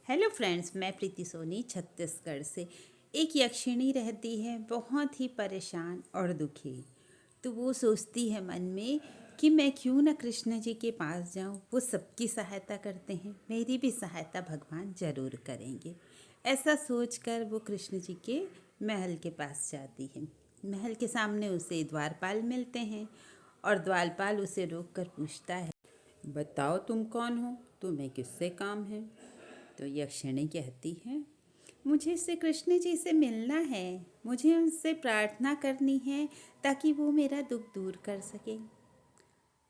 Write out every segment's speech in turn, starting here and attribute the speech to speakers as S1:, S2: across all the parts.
S1: Hello friends, मैं प्रीति सोनी छत्तीसगढ़ से। एक यक्षिणी रहती है बहुत ही परेशान और दुखी। तो वो सोचती है मन में कि मैं क्यों ना कृष्ण जी के पास जाऊं। वो सबकी सहायता करते हैं, मेरी भी सहायता भगवान जरूर करेंगे। ऐसा सोचकर वो कृष्ण जी के महल के पास जाती है। महल के सामने उसे द्वारपाल मिलते हैं और द्वारपाल उसे रोक कर पूछता है, बताओ तुम कौन हो, तुम्हें किससे काम है। तो यक्षिणी कहती है, मुझे श्री कृष्ण जी से मिलना है, मुझे उनसे प्रार्थना करनी है ताकि वो मेरा दुख दूर कर सके।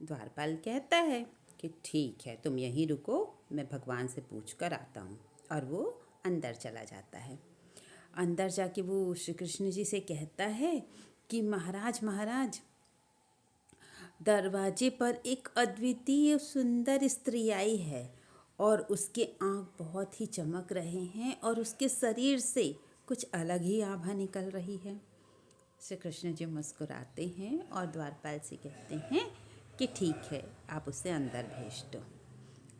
S1: द्वारपाल कहता है कि ठीक है, तुम यहीं रुको, मैं भगवान से पूछ कर आता हूँ। और वो अंदर चला जाता है। अंदर जाके वो श्री कृष्ण जी से कहता है कि महाराज महाराज, दरवाजे पर एक अद्वितीय सुंदर स्त्री आई है और उसके आँख बहुत ही चमक रहे हैं और उसके शरीर से कुछ अलग ही आभा निकल रही है। श्री कृष्ण जी मुस्कुराते हैं और द्वारपाल से कहते हैं कि ठीक है, आप उसे अंदर भेज दो।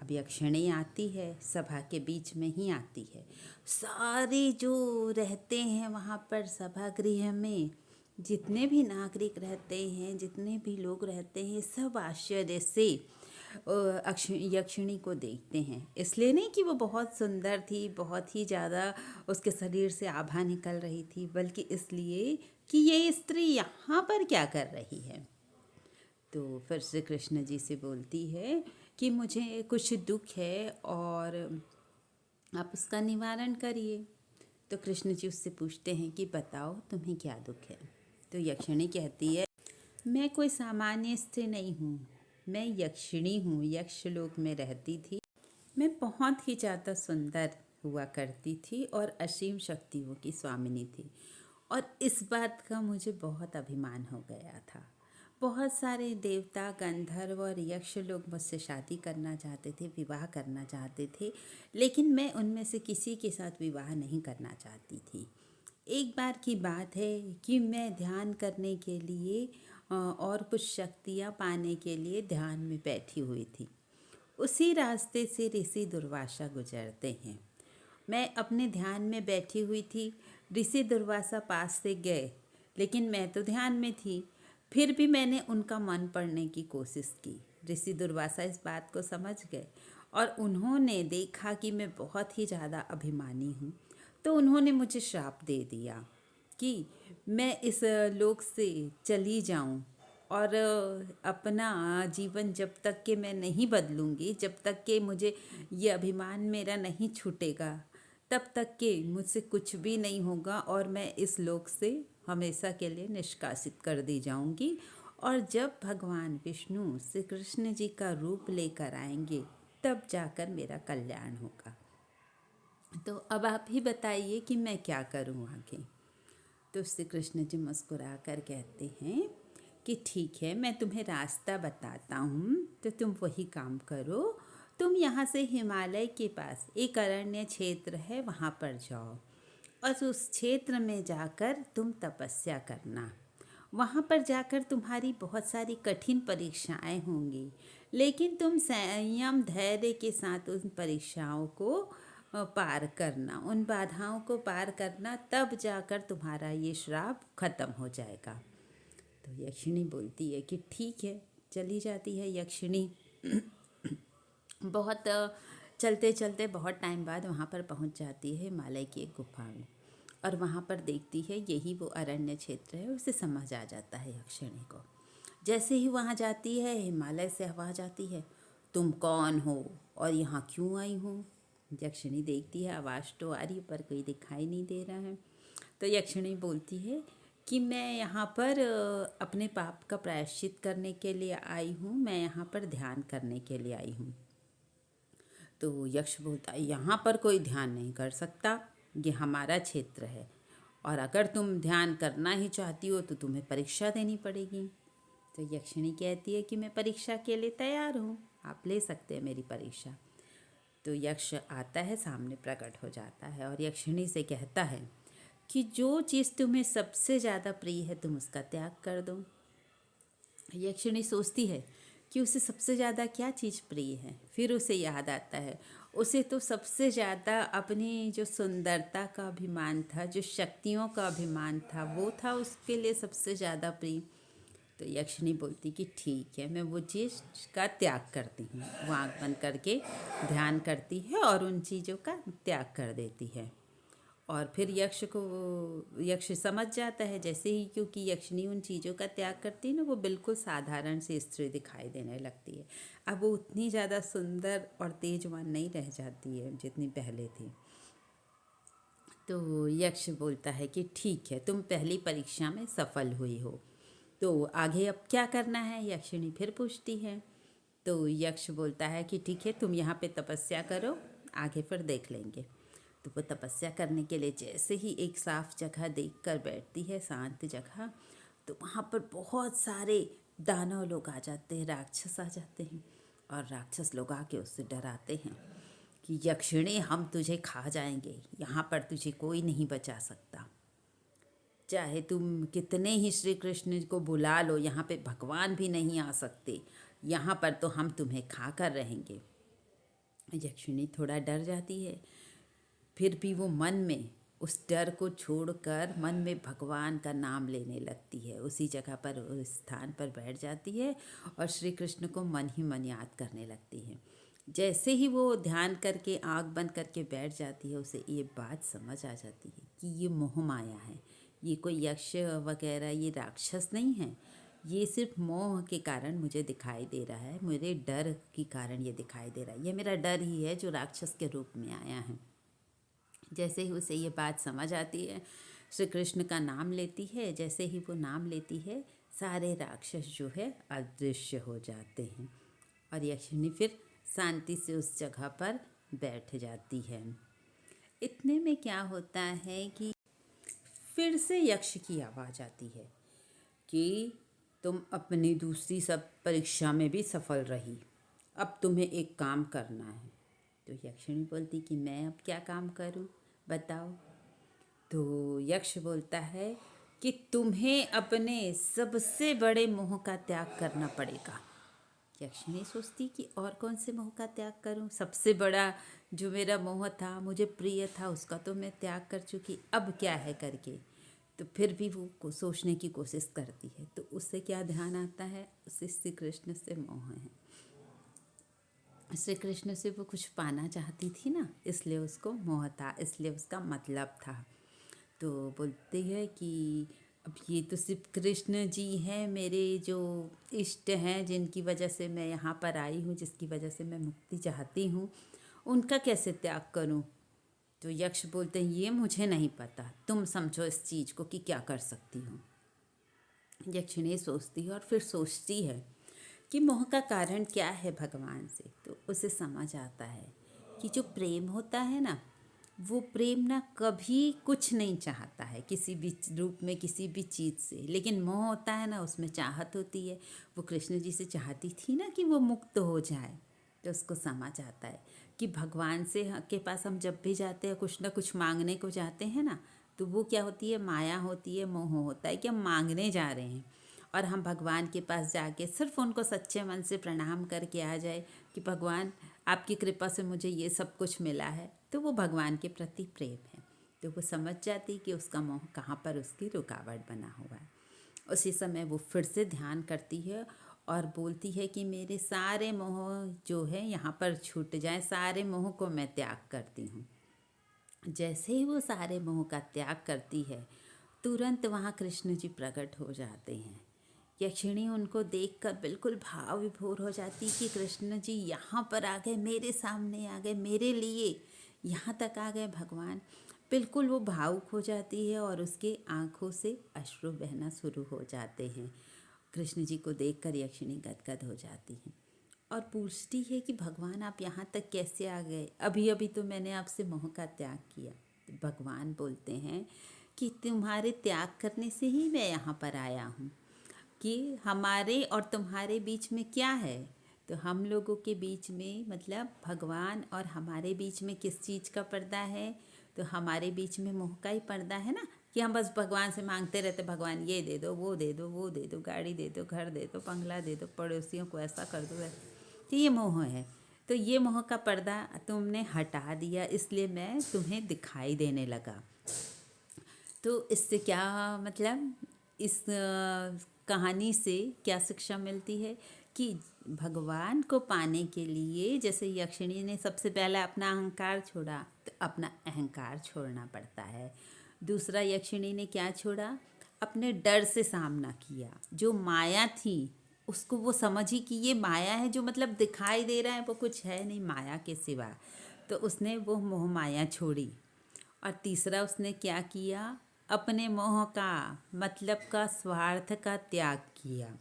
S1: अब यक्षिणी आती है, सभा के बीच में ही आती है। सारे जो रहते हैं वहाँ पर सभागृह में, जितने भी नागरिक रहते हैं, जितने भी लोग रहते हैं, सब आश्चर्य से यक्षिणी को देखते हैं। इसलिए नहीं कि वो बहुत सुंदर थी, बहुत ही ज़्यादा उसके शरीर से आभा निकल रही थी, बल्कि इसलिए कि ये स्त्री यहाँ पर क्या कर रही है। तो फिर श्री कृष्ण जी से बोलती है कि मुझे कुछ दुख है और आप उसका निवारण करिए। तो कृष्ण जी उससे पूछते हैं कि बताओ तुम्हें क्या दुख है। तो यक्षिणी कहती है, मैं कोई सामान्य स्त्री नहीं हूँ, मैं यक्षिणी हूँ, यक्षलोक में रहती थी। मैं बहुत ही ज़्यादा सुंदर हुआ करती थी और असीम शक्तियों की स्वामिनी थी। और इस बात का मुझे बहुत अभिमान हो गया था। बहुत सारे देवता, गंधर्व और यक्ष लोग मुझसे शादी करना चाहते थे, विवाह करना चाहते थे, लेकिन मैं उनमें से किसी के साथ विवाह नहीं करना चाहती थी। एक बार की बात है कि मैं ध्यान करने के लिए और कुछ शक्तियाँ पाने के लिए ध्यान में बैठी हुई थी। उसी रास्ते से ऋषि दुर्वासा गुजरते हैं। मैं अपने ध्यान में बैठी हुई थी, ऋषि दुर्वासा पास से गए, लेकिन मैं तो ध्यान में थी। फिर भी मैंने उनका मन पढ़ने की कोशिश की। ऋषि दुर्वासा इस बात को समझ गए और उन्होंने देखा कि मैं बहुत ही ज़्यादा अभिमानी हूँ, तो उन्होंने मुझे श्राप दे दिया कि मैं इस लोक से चली जाऊं और अपना जीवन जब तक कि मैं नहीं बदलूंगी, जब तक कि मुझे ये अभिमान मेरा नहीं छूटेगा, तब तक कि मुझसे कुछ भी नहीं होगा और मैं इस लोक से हमेशा के लिए निष्कासित कर दी जाऊंगी। और जब भगवान विष्णु श्री कृष्ण जी का रूप लेकर आएंगे, तब जाकर मेरा कल्याण होगा। तो अब आप ही बताइए कि मैं क्या करूं आगे। तो श्री कृष्ण जी मुस्कुरा कर कहते हैं कि ठीक है, मैं तुम्हें रास्ता बताता हूँ, तो तुम वही काम करो। तुम यहाँ से हिमालय के पास एक अरण्य क्षेत्र है, वहाँ पर जाओ और उस क्षेत्र में जाकर तुम तपस्या करना। वहाँ पर जाकर तुम्हारी बहुत सारी कठिन परीक्षाएं होंगी, लेकिन तुम संयम धैर्य के साथ उन परीक्षाओं को पार करना, उन बाधाओं को पार करना, तब जाकर तुम्हारा ये श्राप खत्म हो जाएगा। तो यक्षिणी बोलती है कि ठीक है, चली जाती है यक्षिणी। बहुत चलते चलते बहुत टाइम बाद वहाँ पर पहुँच जाती है हिमालय की एक गुफा में और वहाँ पर देखती है यही वो अरण्य क्षेत्र है। उसे समझ आ जाता है यक्षिणी को। जैसे ही वहाँ जाती है, हिमालय से आवाज़ आती है, तुम कौन हो और यहाँ क्यों आई हो। यक्षिणी देखती है, आवाज़ तो आ रही पर कोई दिखाई नहीं दे रहा है। तो यक्षिणी बोलती है कि मैं यहाँ पर अपने पाप का प्रायश्चित करने के लिए आई हूँ, मैं यहाँ पर ध्यान करने के लिए आई हूँ। तो यक्ष बोलता है, यहाँ पर कोई ध्यान नहीं कर सकता, ये हमारा क्षेत्र है और अगर तुम ध्यान करना ही चाहती हो तो तुम्हें परीक्षा देनी पड़ेगी। तो यक्षिणी कहती है कि मैं परीक्षा के लिए तैयार हूँ, आप ले सकते हैं मेरी परीक्षा। तो यक्ष आता है, सामने प्रकट हो जाता है और यक्षिणी से कहता है कि जो चीज़ तुम्हें सबसे ज़्यादा प्रिय है तुम उसका त्याग कर दो। यक्षिणी सोचती है कि उसे सबसे ज़्यादा क्या चीज़ प्रिय है। फिर उसे याद आता है उसे तो सबसे ज़्यादा अपनी जो सुंदरता का अभिमान था, जो शक्तियों का अभिमान था, वो था उसके लिए सबसे ज़्यादा प्रिय। तो यक्षिणी बोलती कि ठीक है, मैं वो चीज़ का त्याग करती हूँ। वो आँख बंद करके ध्यान करती है और उन चीज़ों का त्याग कर देती है। और फिर यक्ष समझ जाता है जैसे ही, क्योंकि यक्षिणी उन चीज़ों का त्याग करती है ना, वो बिल्कुल साधारण सी स्त्री दिखाई देने लगती है। अब वो उतनी ज़्यादा सुंदर और तेजवान नहीं रह जाती है जितनी पहले थी। तो यक्ष बोलता है कि ठीक है, तुम पहली परीक्षा में सफल हुई हो, तो आगे अब क्या करना है, यक्षिणी फिर पूछती है। तो यक्ष बोलता है कि ठीक है, तुम यहाँ पे तपस्या करो, आगे फिर देख लेंगे। तो वो तपस्या करने के लिए जैसे ही एक साफ जगह देख कर बैठती है, शांत जगह, तो वहाँ पर बहुत सारे दानव लोग आ जाते हैं, राक्षस आ जाते हैं, और राक्षस लोग आके उससे डराते हैं कि यक्षिणी, हम तुझे खा जाएंगे, यहाँ पर तुझे कोई नहीं बचा सकता। चाहे तुम कितने ही श्री कृष्ण को बुला लो, यहाँ पे भगवान भी नहीं आ सकते, यहाँ पर तो हम तुम्हें खा कर रहेंगे। यक्षिणी थोड़ा डर जाती है, फिर भी वो मन में उस डर को छोड़कर मन में भगवान का नाम लेने लगती है। उसी जगह पर, उस स्थान पर बैठ जाती है और श्री कृष्ण को मन ही मन याद करने लगती है। जैसे ही वो ध्यान करके आँख बंद करके बैठ जाती है, उसे ये बात समझ आ जाती है कि ये मोह माया है, ये कोई यक्ष वगैरह, ये राक्षस नहीं है, ये सिर्फ मोह के कारण मुझे दिखाई दे रहा है, मेरे डर के कारण ये दिखाई दे रहा है, ये मेरा डर ही है जो राक्षस के रूप में आया है। जैसे ही उसे ये बात समझ आती है, श्री कृष्ण का नाम लेती है। जैसे ही वो नाम लेती है, सारे राक्षस जो है अदृश्य हो जाते हैं और यक्षिणी फिर शांति से उस जगह पर बैठ जाती है। इतने में क्या होता है कि फिर से यक्ष की आवाज़ आती है कि तुम अपनी दूसरी सब परीक्षा में भी सफल रही, अब तुम्हें एक काम करना है। तो यक्षिणी बोलती कि मैं अब क्या काम करूं, बताओ। तो यक्ष बोलता है कि तुम्हें अपने सबसे बड़े मोह का त्याग करना पड़ेगा। यक्षिणी सोचती कि और कौन से मोह का त्याग करूं, सबसे बड़ा जो मेरा मोह था, मुझे प्रिय था, उसका तो मैं त्याग कर चुकी, अब क्या है करके। तो फिर भी वो सोचने की कोशिश करती है, तो उससे क्या ध्यान आता है, उससे श्री कृष्ण से मोह है। श्री कृष्ण से वो कुछ पाना चाहती थी ना, इसलिए उसको मोह था, इसलिए उसका मतलब था। तो बोलती है कि अब ये तो सिर्फ कृष्ण जी हैं, मेरे जो इष्ट हैं, जिनकी वजह से मैं यहाँ पर आई हूँ, जिसकी वजह से मैं मुक्ति चाहती हूँ, उनका कैसे त्याग करूँ। तो यक्ष बोलते हैं ये मुझे नहीं पता, तुम समझो इस चीज़ को कि क्या कर सकती हो। यक्षिणी सोचती है और फिर सोचती है कि मोह का कारण क्या है भगवान से। तो उसे समझ आता है कि जो प्रेम होता है ना, वो प्रेम ना कभी कुछ नहीं चाहता है किसी भी रूप में, किसी भी चीज़ से। लेकिन मोह होता है ना, उसमें चाहत होती है। वो कृष्ण जी से चाहती थी ना कि वो मुक्त हो जाए। तो उसको समझ आता है कि भगवान से के पास हम जब भी जाते हैं, कुछ ना कुछ मांगने को जाते हैं ना, तो वो क्या होती है, माया होती है, मोह होता है कि हम मांगने जा रहे हैं। और हम भगवान के पास जाके सिर्फ उनको सच्चे मन से प्रणाम करके आ जाए कि भगवान आपकी कृपा से मुझे ये सब कुछ मिला है, तो वो भगवान के प्रति प्रेम है। तो वो समझ जाती कि उसका मोह कहाँ पर उसकी रुकावट बना हुआ है। उसी समय वो फिर से ध्यान करती है और बोलती है कि मेरे सारे मोह जो है यहाँ पर छूट जाए, सारे मोह को मैं त्याग करती हूँ। जैसे ही वो सारे मोह का त्याग करती है, तुरंत वहाँ कृष्ण जी प्रकट हो जाते हैं। यक्षिणी उनको देखकर बिल्कुल भाव विभोर हो जाती कि कृष्ण जी यहाँ पर आ गए, मेरे सामने आ गए, मेरे लिए यहाँ तक आ गए भगवान। बिल्कुल वो भावुक हो जाती है और उसके आँखों से अश्रु बहना शुरू हो जाते हैं। कृष्ण जी को देखकर यक्षिणी गदगद हो जाती है और पूछती है कि भगवान आप यहाँ तक कैसे आ गए, अभी अभी तो मैंने आपसे मोह का त्याग किया। तो भगवान बोलते हैं कि तुम्हारे त्याग करने से ही मैं यहाँ पर आया हूँ, कि हमारे और तुम्हारे बीच में क्या है। तो हम लोगों के बीच में, मतलब भगवान और हमारे बीच में किस चीज़ का पर्दा है, तो हमारे बीच में मोह का ही पर्दा है ना, कि हम बस भगवान से मांगते रहते, भगवान ये दे दो, वो दे दो, वो दे दो, गाड़ी दे दो, घर दे दो, बंगला दे दो, पड़ोसियों को ऐसा कर दो, कि ये मोह है। तो ये मोह का पर्दा तुमने हटा दिया, इसलिए मैं तुम्हें दिखाई देने लगा। तो इससे क्या मतलब, इस कहानी से क्या शिक्षा मिलती है कि भगवान को पाने के लिए, जैसे यक्षिणी ने सबसे पहले अपना अहंकार छोड़ा, तो अपना अहंकार छोड़ना पड़ता है। दूसरा, यक्षिणी ने क्या छोड़ा? अपने डर से सामना किया। जो माया थी उसको वो समझी कि ये माया है, जो मतलब दिखाई दे रहा है वो कुछ है नहीं माया के सिवा। तो उसने वो मोह माया छोड़ी। और तीसरा उसने क्या किया? अपने मोह का, मतलब का, स्वार्थ का त्याग किया।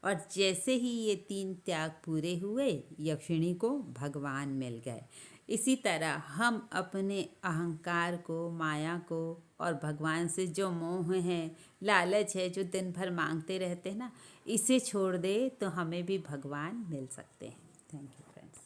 S1: और जैसे ही ये 3 त्याग पूरे हुए, यक्षिणी को भगवान मिल गए। इसी तरह हम अपने अहंकार को, माया को और भगवान से जो मोह है, लालच है, जो दिन भर मांगते रहते हैं ना, इसे छोड़ दे तो हमें भी भगवान मिल सकते हैं। Thank you.